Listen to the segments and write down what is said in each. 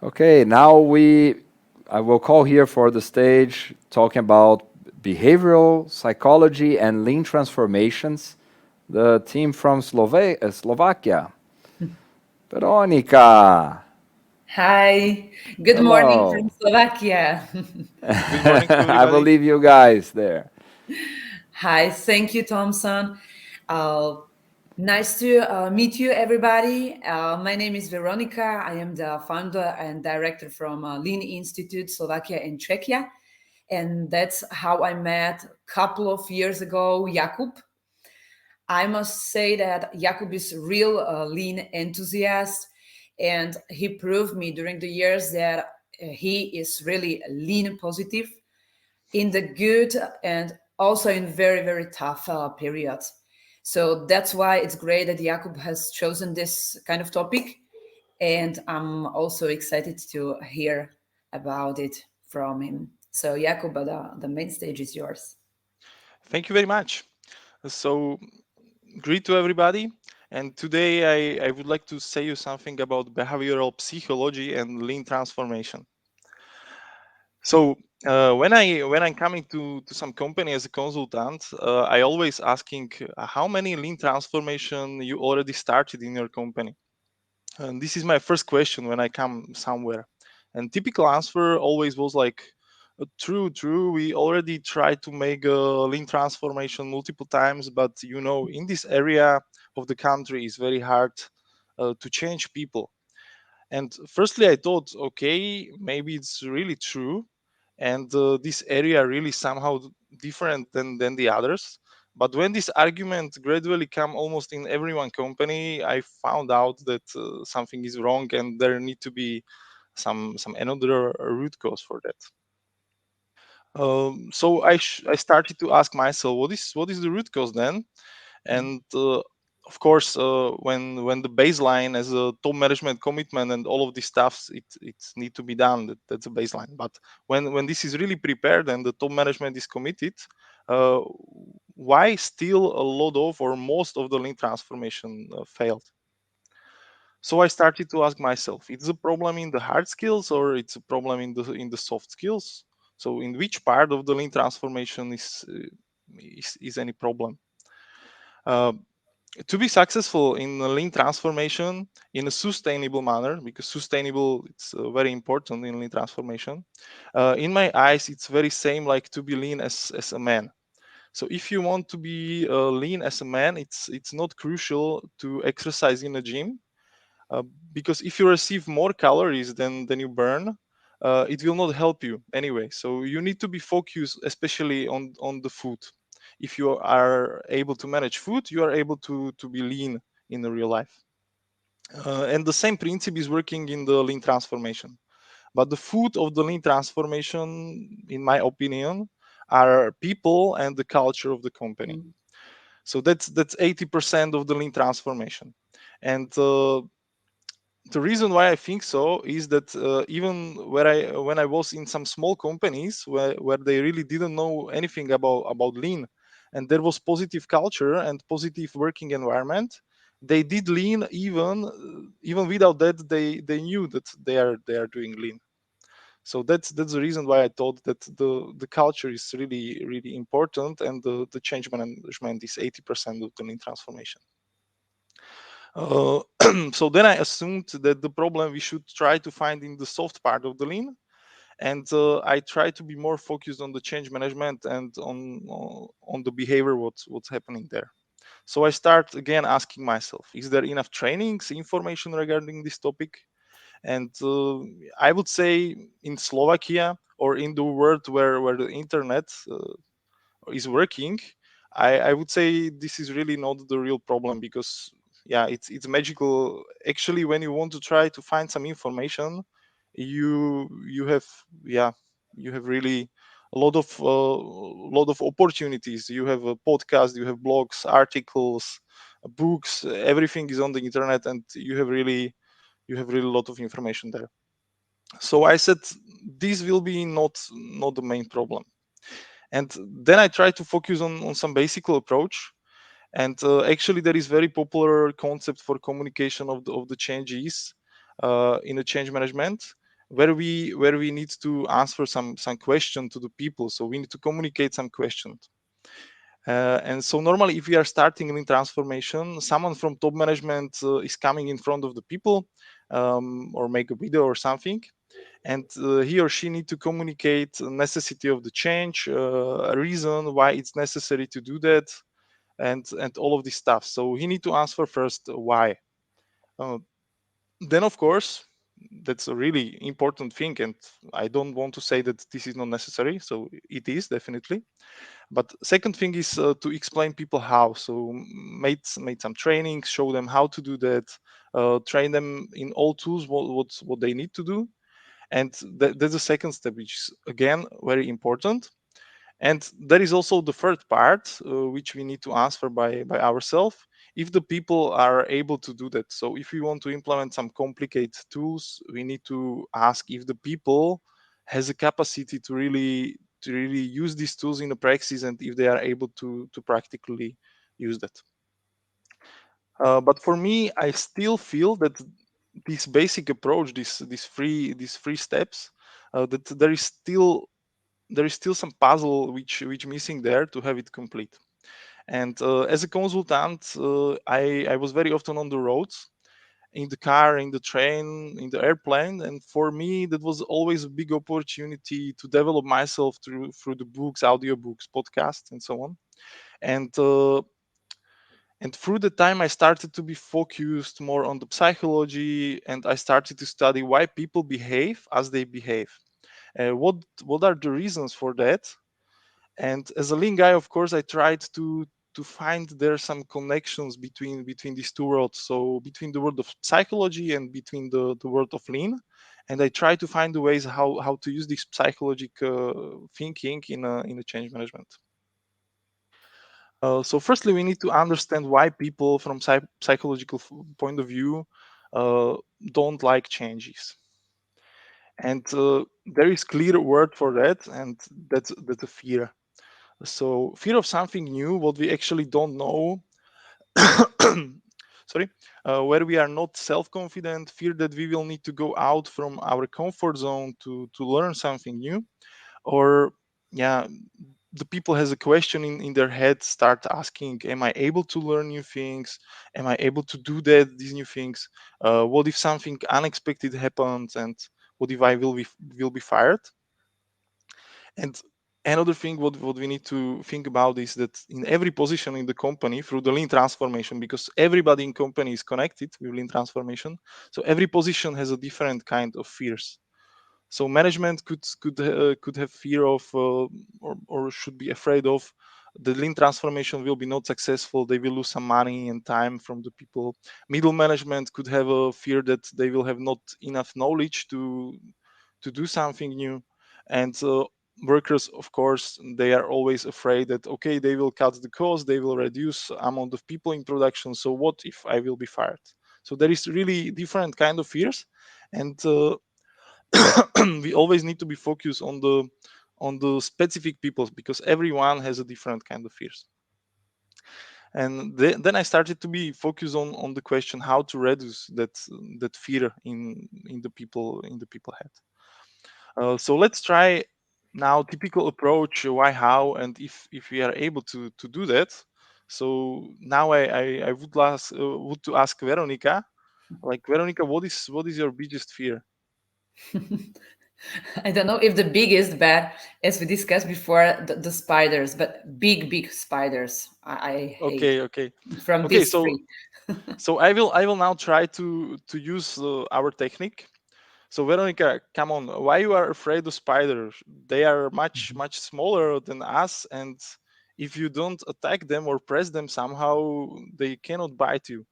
Okay, now I will call here for the stage talking about behavioral psychology and lean transformations. The team from Slovakia. Veronica, Hi, good morning from hello. Slovakia. Good morning to I will everybody. leave you guys there. Hi, thank you, Thompson. Uh, nice to meet you, everybody. My name is Veronica. I am the founder and director from Lean Institute, Slovakia and Czechia. And that's how I met a couple of years ago, Jakub. I must say that Jakub is real lean enthusiast, and he proved me during the years that he is really lean positive in the good and also in very very tough periods. So that's why it's great that Jakub has chosen this kind of topic, and I'm also excited to hear about it from him. So Jakub, the main stage is yours. Thank you very much. So, greet to everybody. And today I would like to say you something about behavioral psychology and lean transformation. So, when I'm coming to some company as a consultant, I always asking how many lean transformation you already started in your company. And this is my first question when I come somewhere. And typical answer always was like, true, true. We already tried to make a lean transformation multiple times, but in this area of the country, it's very hard to change people. And firstly, I thought, okay, maybe it's really true, and this area really somehow different than the others. But when this argument gradually come almost in every one company, I found out that something is wrong, and there need to be some another root cause for that. So I started to ask myself, what is the root cause then? And of course, when the baseline as a top management commitment and all of these stuffs, it need to be done. That's a baseline. But when this is really prepared and the top management is committed, uh, why still a lot of or most of the lean transformation failed? So I started to ask myself, it's a problem in the hard skills or it's a problem in the soft skills? So in which part of the lean transformation is any problem? Uh, to be successful in a lean transformation in a sustainable manner, because sustainable it's very important in lean transformation. In my eyes, it's very same like to be lean as a man. So if you want to be lean as a man, it's not crucial to exercise in a gym, uh, because if you receive more calories than you burn, it will not help you anyway. So you need to be focused especially on the food. If you are able to manage food, you are able to be lean in the real life. And the same principle is working in the lean transformation. But the food of the lean transformation, in my opinion, are people and the culture of the company. Mm. So that's 80% of the lean transformation. And the reason why I think so is that even when I was in some small companies where they really didn't know anything about lean, and there was positive culture and positive working environment, they did lean even without that they knew that they are doing lean. So that's the reason why I thought that the culture is really really important, and the change management is 80% of the lean transformation. Uh, so then I assumed that the problem we should try to find in the soft part of the lean, and I try to be more focused on the change management and on the behavior, what's happening there. So I start again asking myself, is there enough trainings, information regarding this topic? And I would say in Slovakia or in the world where the internet is working, I would say this is really not the real problem, because yeah, it's magical. Actually, when you want to try to find some information, you have, yeah, you have really a lot of opportunities. You have a podcast, you have blogs, articles, books, everything is on the internet, and you have really a lot of information there. So I said this will be not the main problem. And then I try to focus on some basic approach. And actually there is very popular concept for communication of the changes in the change management. where we need to answer some question to the people. So we need to communicate some questions. And so normally, if we are starting in transformation, someone from top management is coming in front of the people, or make a video or something, and he or she need to communicate the necessity of the change, a reason why it's necessary to do that, and all of this stuff. So he need to answer first why. Uh, then of course, that's a really important thing, and I don't want to say that this is not necessary. So it is definitely. But second thing is to explain people how. So made some trainings, show them how to do that, train them in all tools what they need to do, and that's the second step, which is again very important. And there is also the third part, which we need to answer by ourselves, if the people are able to do that. So if we want to implement some complicated tools, we need to ask if the people has a capacity to really use these tools in the practice, and if they are able to practically use that. But for me, I still feel that this basic approach, these three steps, that there is still some puzzle which missing there to have it complete. And as a consultant, I was very often on the roads, in the car, in the train, in the airplane, and for me that was always a big opportunity to develop myself through the books, audiobooks, podcasts, and so on. And through the time I started to be focused more on the psychology, and I started to study why people behave as they behave. What are the reasons for that? And as a lean guy, of course, I tried to find there some connections between these two worlds. So between the world of psychology and between the world of lean. And I try to find the ways how to use this psychological thinking in a change management. So firstly, we need to understand why people from psychological point of view uh, don't like changes. And there is clear word for that, and that's a fear. So fear of something new, what we actually don't know. Sorry. Where we are not self-confident, fear that we will need to go out from our comfort zone to learn something new. Or yeah, the people has a question in their head, start asking, am I able to learn new things? Am I able to do these new things? What if something unexpected happens, and what if I will be fired? And another thing what we need to think about is that in every position in the company through the lean transformation, because everybody in company is connected with lean transformation, so every position has a different kind of fears. So management could have fear of, or should be afraid of, the lean transformation will be not successful, they will lose some money and time from the people. Middle management could have a fear that they will have not enough knowledge to do something new. And workers, of course, they are always afraid that, okay, they will cut the cost, they will reduce amount of people in production, so what if I will be fired? So there is really different kind of fears. And we always need to be focused on the specific people, because everyone has a different kind of fears. And then I started to be focused on the question how to reduce that fear in the people head. So let's try now typical approach, why, how, and if we are able to do that. So now I would to ask Veronica, like, Veronica, what is your biggest fear? I don't know if the biggest, but as we discussed before, the spiders, but big, big spiders, I hate Okay, okay, from okay. these So three. I will now try to use our technique. So Veronica, come on, why you are afraid of spiders? They are much much smaller than us, and if you don't attack them or press them somehow, they cannot bite you.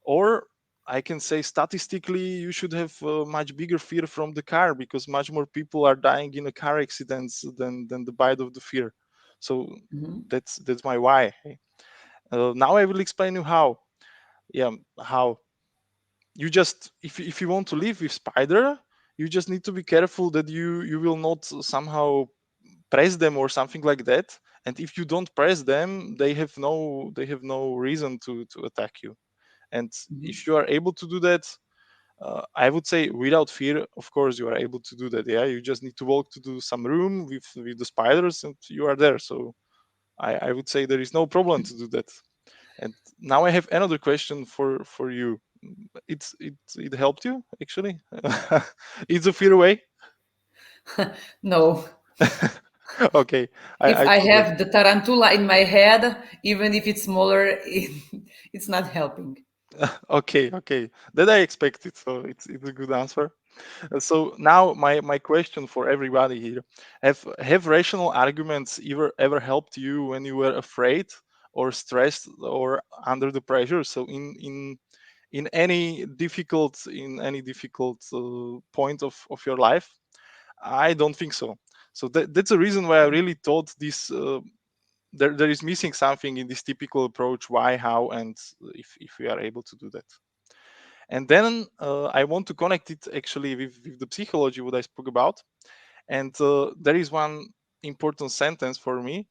Or I can say statistically, you should have much bigger fear from the car, because much more people are dying in a car accidents than the bite of the fear. So Mhm. that's my why. Now I will explain you how. Yeah, how you just, if you want to live with spider, you just need to be careful that you will not somehow press them or something like that. And if you don't press them, they have no reason to attack you. And Mhm. if you are able to do that, I would say without fear, of course, you are able to do that. Yeah, you just need to walk to do some room with the spiders, and you are there. So I would say there is no problem to do that. And now I have another question for you. It helped you actually. It's a fear away. No. Okay, If I I thought that. have the tarantula in my head, even if it's smaller, it's not helping. Okay, okay, that I expected. So it's a good answer. So now my question for everybody here: have rational arguments ever helped you when you were afraid or stressed or under the pressure? So in any difficult point of your life? I don't think so. So that's the reason why I really thought this. There is missing something in this typical approach. Why, how, and if we are able to do that. And then I want to connect it actually with the psychology what I spoke about. And there is one important sentence for me.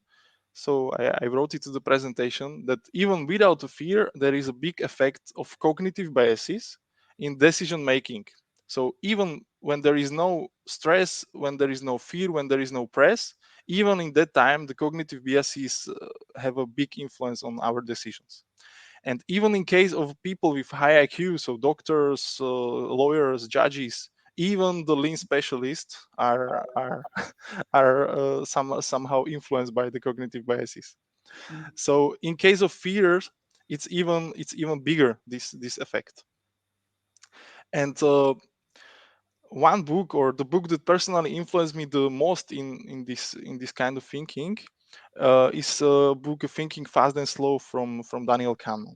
So I wrote it to the presentation that even without a fear, there is a big effect of cognitive biases in decision making. So even when there is no stress, when there is no fear, when there is no press, even in that time, the cognitive biases have a big influence on our decisions. And even in case of people with high IQ, so doctors, lawyers, judges, even the lean specialists are are somehow influenced by the cognitive biases. Mm. So in case of fears, it's even bigger this effect. And one book, or the book that personally influenced me the most in this kind of thinking, is a book of Thinking Fast and Slow from Daniel Kahneman.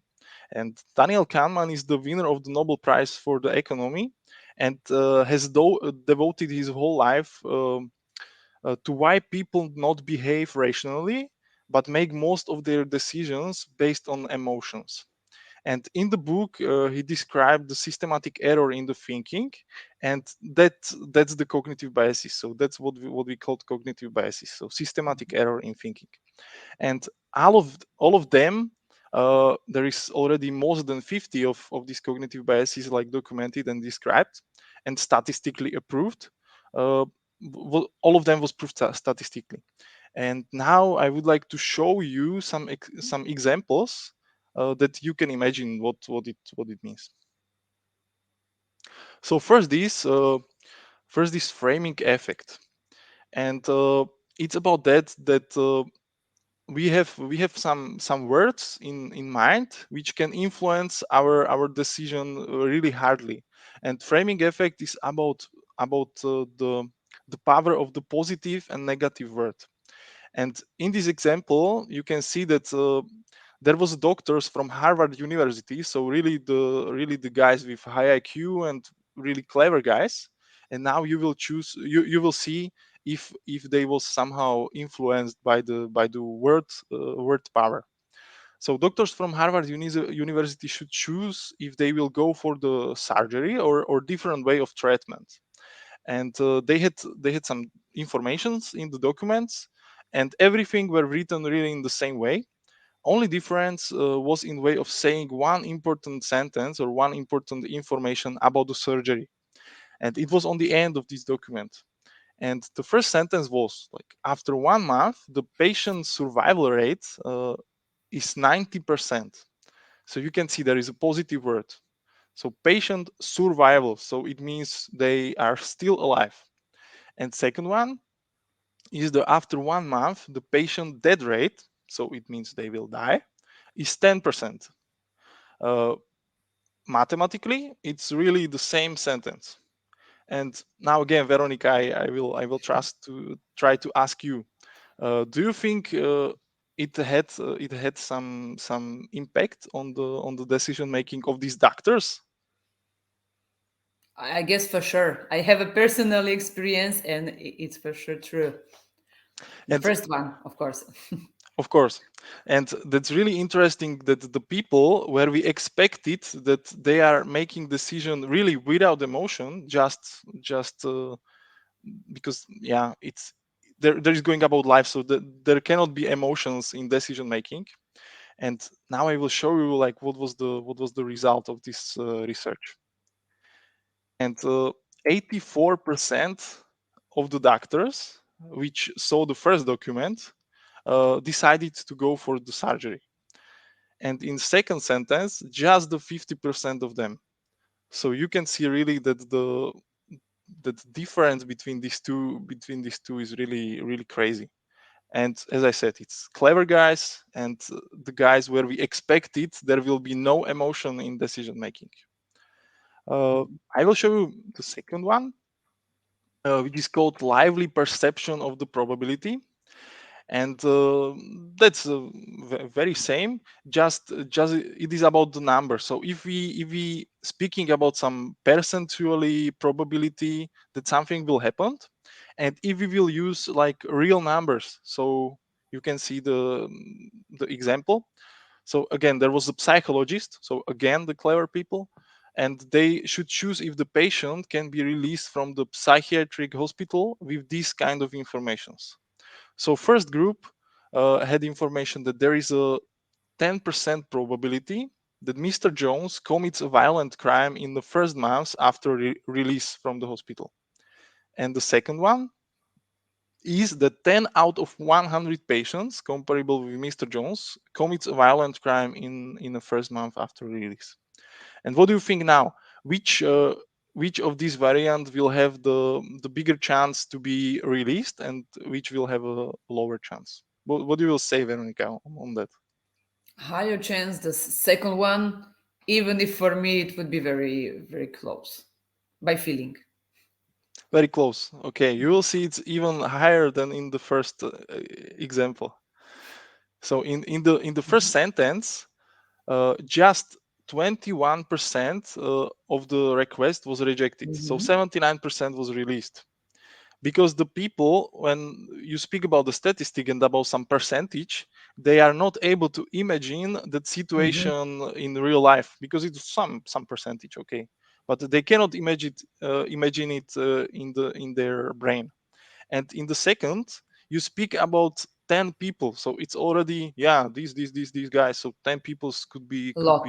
And Daniel Kahneman is the winner of the Nobel Prize for the economy, and has devoted his whole life to why people not behave rationally but make most of their decisions based on emotions. And in the book, he described the systematic error in the thinking, and that's the cognitive biases. So that's what we call cognitive biases. So systematic error in thinking. And all of them, there is already more than 50 of these cognitive biases like documented and described and statistically approved. uh, all of them was proved statistically. And now I would like to show you some examples that you can imagine what it means. So first this framing effect. And it's about that we have some words in mind which can influence our decision really hardly. And framing effect is about the power of the positive and negative word. And in this example, you can see that there was doctors from Harvard University, so really the guys with high IQ and really clever guys. And now you will see if they was somehow influenced by the word power. So doctors from Harvard University should choose if they will go for the surgery or different way of treatment. And they had some informations in the documents, and everything were written really in the same way. Only difference was in way of saying one important sentence or one important information about the surgery, and it was on the end of this document. And the first sentence was like, after 1 month the patient survival rate is 90%. So you can see there is a positive word. So patient survival, so it means they are still alive. And second one is the after 1 month, the patient death rate, so it means they will die, is 10%. Uh, Mathematically, it's really the same sentence. And now again, Veronica, I will trust to try to ask you. Do you think it had some impact on the decision making of these doctors? I guess for sure. I have a personal experience, and it's for sure true. The And first one, of course. of course. And that's really interesting that the people where we expect it that they are making decision really without emotion, just because yeah, it's there is going about life, so that there cannot be emotions in decision making. And now I will show you like what was the result of this research. And 84% of the doctors which saw the first document decided to go for the surgery. And in second sentence, just the 50% of them. So you can see really that the difference between these two is really crazy. And as I said, it's clever guys and the guys where we expect it there will be no emotion in decision making. I will show you the second one, which is called lively perception of the probability. And that's very same, just it is about the number. So if we speaking about some percentually probability that something will happen, and if we will use like real numbers, so you can see the example. So again, there was a psychologist, so again the clever people, and they should choose if the patient can be released from the psychiatric hospital with this kind of informations. So first group had information that there is a 10% probability that Mr. Jones commits a violent crime in the first months after release from the hospital. And the second one is that 10 out of 100 patients comparable with Mr. Jones commits a violent crime in the first month after release. And what do you think now? Which of these variants will have the bigger chance to be released, and which will have a lower chance? What do you will say, Veronica, on that? Higher chance the second one, even if for me it would be very, very close by feeling. Very close. Okay, you will see it's even higher than in the first example. So in the first sentence, just 21% of the request was rejected. So Mhm. 79% was released. Because the people, when you speak about the statistic and about some percentage, they are not able to imagine that Mhm. situation in real life because it's some percentage, okay, but they cannot imagine it in their brain. And in the second, you speak about 10 people, so it's already, yeah, these guys, so 10 people could be Lot.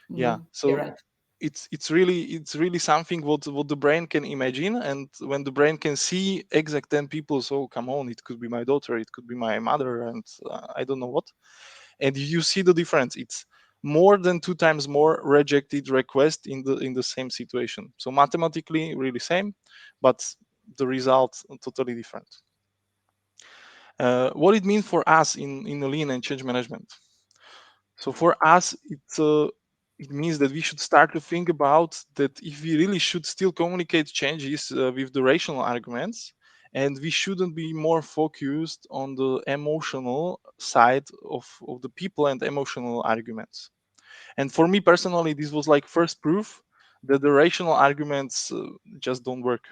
yeah. You're So right. it's really something what the brain can imagine, and when the brain can see exact 10 people, so come on, it could be my daughter, it could be my mother, and I don't know what. And you see the difference, it's more than 2 times more rejected request in the same situation. So mathematically really same, but the result totally different. What it means for us in lean and change management. So for us, it means that we should start to think about that if we really should still communicate changes with the rational arguments, and we shouldn't be more focused on the emotional side of the people and emotional arguments. And for me personally, this was like first proof that the rational arguments just don't work.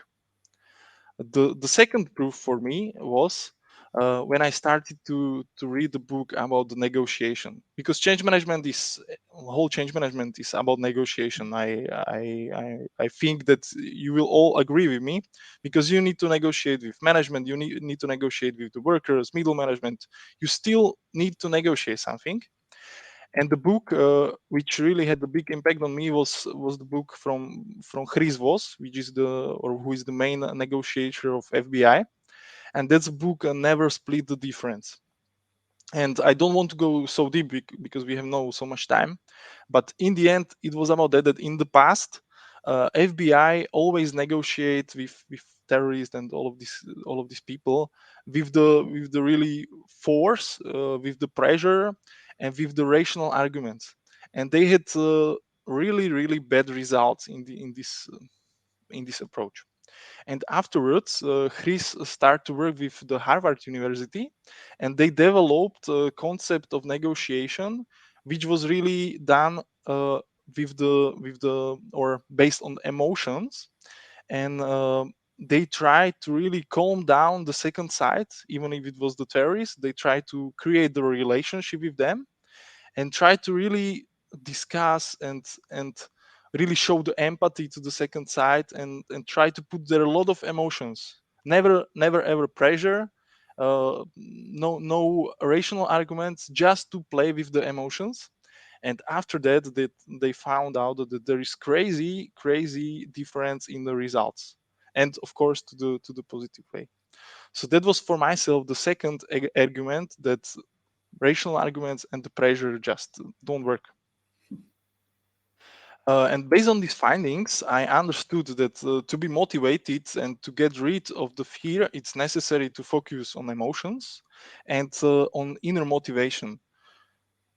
The second proof for me was when I started to read the book about the negotiation, because change management is whole change management is about negotiation. I think that you will all agree with me, because you need to negotiate with management, you need to negotiate with the workers, middle management. You still need to negotiate something. And the book which really had a big impact on me was the book from Chris Voss, which is the or who is the main negotiator of FBI. And that's a book, Never Split the Difference. And I don't want to go so deep because we have no so much time, but in the end it was about that in the past, FBI always negotiate with terrorists and all of these people with the really force, with the pressure, and with the rational arguments. And they had really bad results in this approach. And afterwards, Chris started to work with the Harvard University, and they developed a concept of negotiation, which was really done with the or based on emotions. And they tried to really calm down the second side, even if it was the terrorists. They tried to create the relationship with them and try to really discuss and really show the empathy to the second side, and try to put there a lot of emotions, never ever pressure, no rational arguments, just to play with the emotions. And after that, they found out that there is crazy difference in the results, and of course to the positive way. So that was for myself the second argument, that rational arguments and the pressure just don't work. And based on these findings, I understood that to be motivated and to get rid of the fear, it's necessary to focus on emotions and on inner motivation.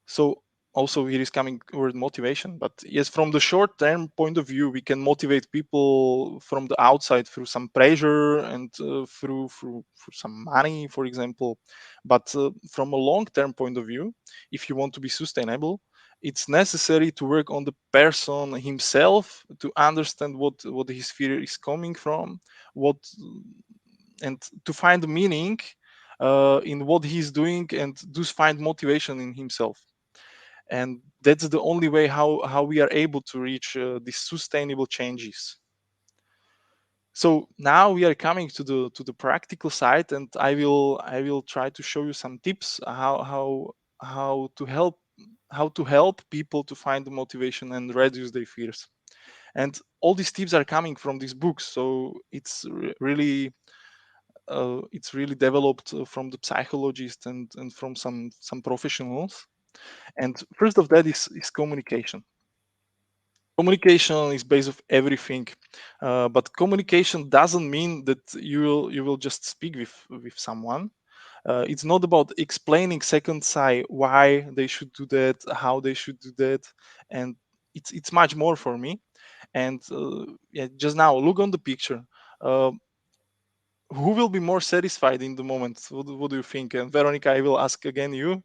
So also here is coming word motivation, but yes, from the short term point of view, we can motivate people from the outside through some pressure and through some money, for example. But from a long term point of view, if you want to be sustainable, it's necessary to work on the person himself to understand what his fear is coming from, what and to find meaning in what he's doing, and to find motivation in himself. And that's the only way how we are able to reach these sustainable changes. So now we are coming to the practical side, and I will try to show you some tips how to help people to find the motivation and reduce their fears. And all these tips are coming from these books, so it's really developed from the psychologists and from some professionals. And first of that is communication. Communication is base of everything, but communication doesn't mean that you will just speak with someone. It's not about explaining second side why they should do that, how they should do that, and it's much more for me. And yeah, just now look on the picture. uh, who will be more satisfied in the moment? What do you think? And Veronica, I will ask again you.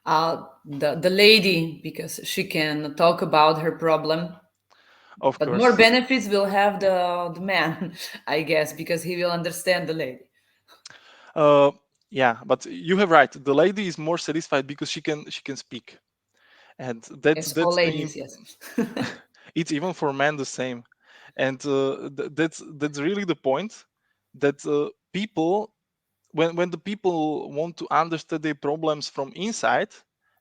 The lady, because she can talk about her problem, Of but more course. benefits will have the man, I guess, because he will understand the lady. uh, yeah, but you have right, the lady is more satisfied because she can speak. And that's Yes, all that's the ladies, yes. it's even for men the same. And that's really the point, that people, when the people want to understand their problems from inside,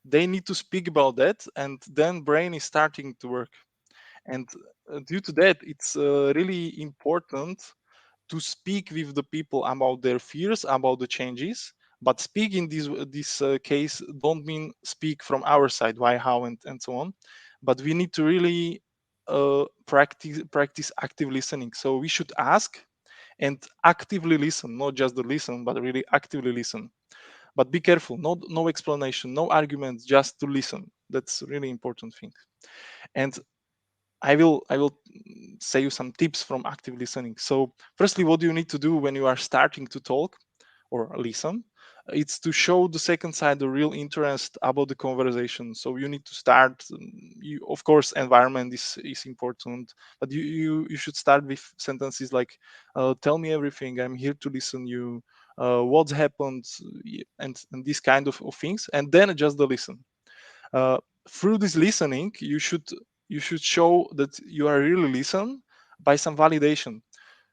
they need to speak about that, and then brain is starting to work. And due to that, it's really important to speak with the people about their fears, about the changes. But speak in this case don't mean speak from our side, why, how, and so on. But we need to really practice active listening. So we should ask and actively listen, not just the listen, but really actively listen. But be careful, no explanation, no arguments, just to listen. That's a really important thing. And I will say you some tips from active listening. So firstly, what do you need to do when you are starting to talk or listen? It's to show the second side the real interest about the conversation. So you need to start. You, of course, environment is important, but you should start with sentences like, "Tell me everything. I'm here to listen. You, what's happened, and these kind of things, and then just the listen. uh, Through this listening, you should show that you are really listen by some validation.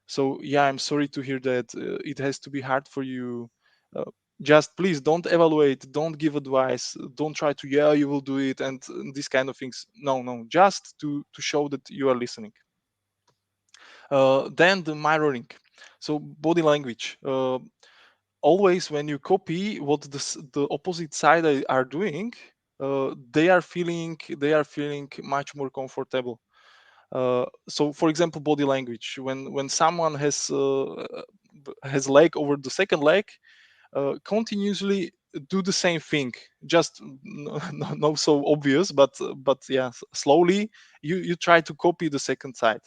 So yeah, I'm sorry to hear that it has to be hard for you. uh, just please don't evaluate, don't give advice, don't try to, yeah, you will do it, and these kind of things. No, no, just to show that you are listening. Then the mirroring. So body language. Always when you copy what the opposite side are doing, they are feeling much more comfortable. So for example, body language, when someone has leg over the second leg, continuously do the same thing, just no so obvious, but yeah, slowly you try to copy the second side.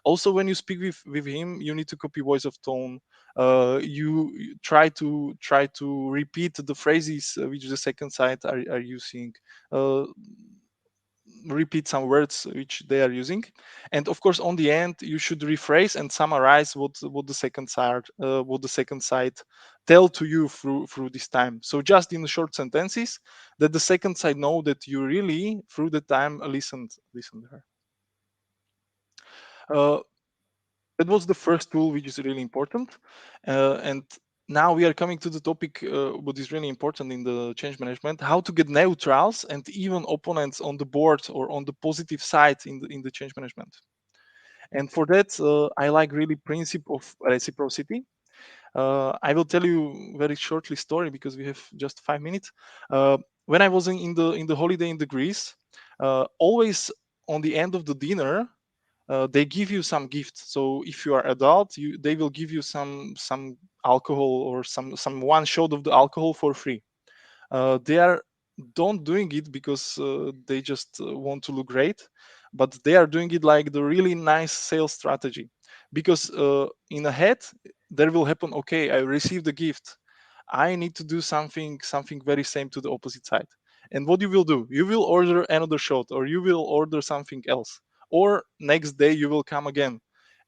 Also, when you speak with him, you need to copy voice of tone. You try to repeat the phrases which the second side are using. uh, Repeat some words which they are using. And of course, on the end, you should rephrase and summarize what the second side tell to you through this time. So just in short sentences, that the second side know that you really through the time listened to her. uh, that was the first tool, which is really important. And now we are coming to the topic what is really important in the change management: how to get neutrals and even opponents on the board or on the positive side in the change management. And for that, I like really principle of reciprocity. I will tell you very shortly story because we have just 5 minutes. When I was in the holiday in the Greece, always on the end of the dinner, they give you some gift. So if you are adult, they will give you some alcohol or some one shot of the alcohol for free. They are don't doing it because they just want to look great, but they are doing it like the really nice sales strategy, because in a head there will happen, okay, I received the gift, I need to do something very same to the opposite side. And what you will do, you will order another shot, or you will order something else, or next day you will come again.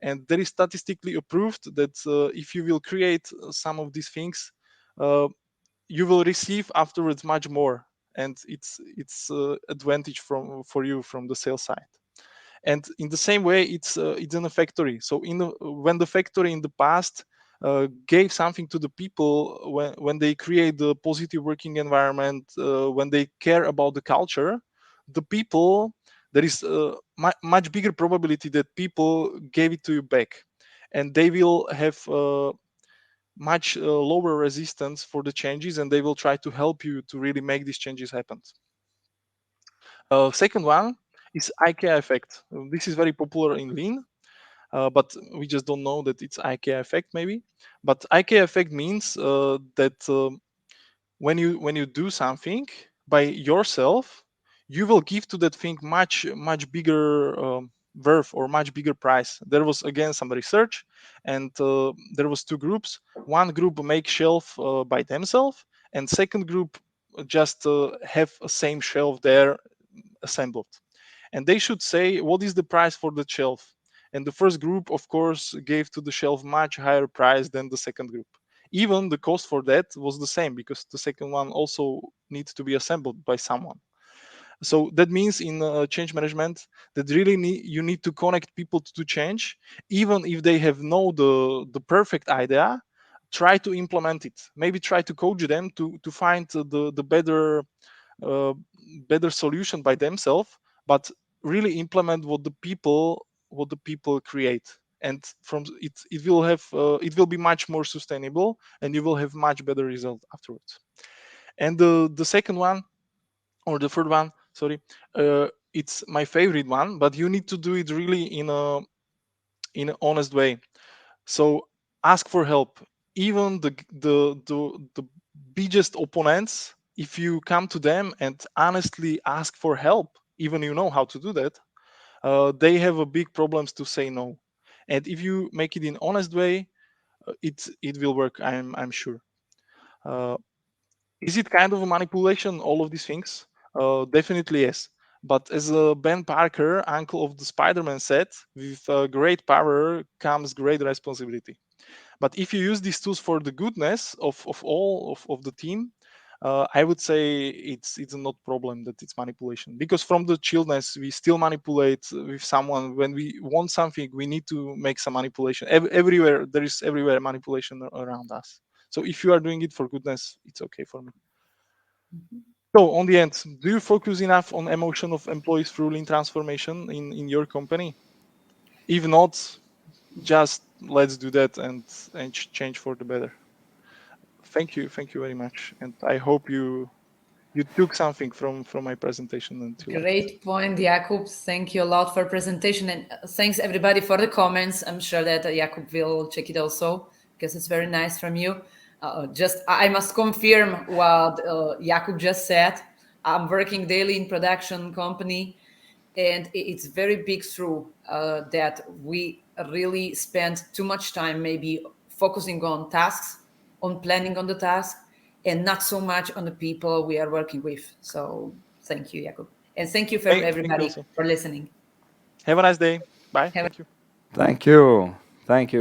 And there is statistically approved that if you will create some of these things, uh, you will receive afterwards much more, and it's advantage from for you from the sales side. And in the same way, it's in a factory. So when the factory in the past gave something to the people, when they create the positive working environment, when they care about the culture, the people, there is a much bigger probability that people gave it to you back, and they will have much lower resistance for the changes, and they will try to help you to really make these changes happen. Second one is IKEA effect. This is very popular in Lean, but we just don't know that it's IKEA effect maybe. But IKEA effect means that when you do something by yourself, you will give to that thing much bigger worth or much bigger price. There was again some research, and there was two groups. One group make shelf by themselves, and second group just have a same shelf there assembled, and they should say what is the price for the shelf. And the first group, of course, gave to the shelf much higher price than the second group. Even the cost for that was the same, because the second one also needs to be assembled by someone. So that means in change management that really you need to connect people to change, even if they have no the perfect idea. Try to implement it. Maybe try to coach them to find the uh, better solution by themselves, but really implement what the people create. And from it, it will be much more sustainable, and you will have much better result afterwards. And the second one, or the third one, sorry, it's my favorite one, but you need to do it really in an honest way. So ask for help. Even the biggest opponents, if you come to them and honestly ask for help, even you know how to do that, they have a big problems to say no. And if you make it in honest way, it will work. I'm sure. Uh, is it kind of a manipulation? All of these things, definitely yes. But as Ben Parker, uncle of the Spider-Man, said, with great power comes great responsibility. But if you use these tools for the goodness of all of the team, I would say it's not problem that it's manipulation, because from the chillness we still manipulate with someone. When we want something, we need to make some manipulation. Everywhere there is everywhere manipulation around us. So if you are doing it for goodness, it's okay for me. So on the end, do you focus enough on emotion of employees through lean transformation in your company? If not, just let's do that and change for the better. Thank you very much, and I hope you took something from my presentation and you liked it. Great point, Jakub. Thank you a lot for presentation, and thanks everybody for the comments. I'm sure that Jakub will check it also, because it's very nice from you. Just I must confirm what Jakub just said. I'm working daily in production company, and it's very big through that we really spend too much time maybe focusing on tasks, on planning on the task, and not so much on the people we are working with. So thank you, Jakub. And thank you for Thank you everybody also. for listening. Have a nice day. Bye. Have Thank you. Thank you. Thank you.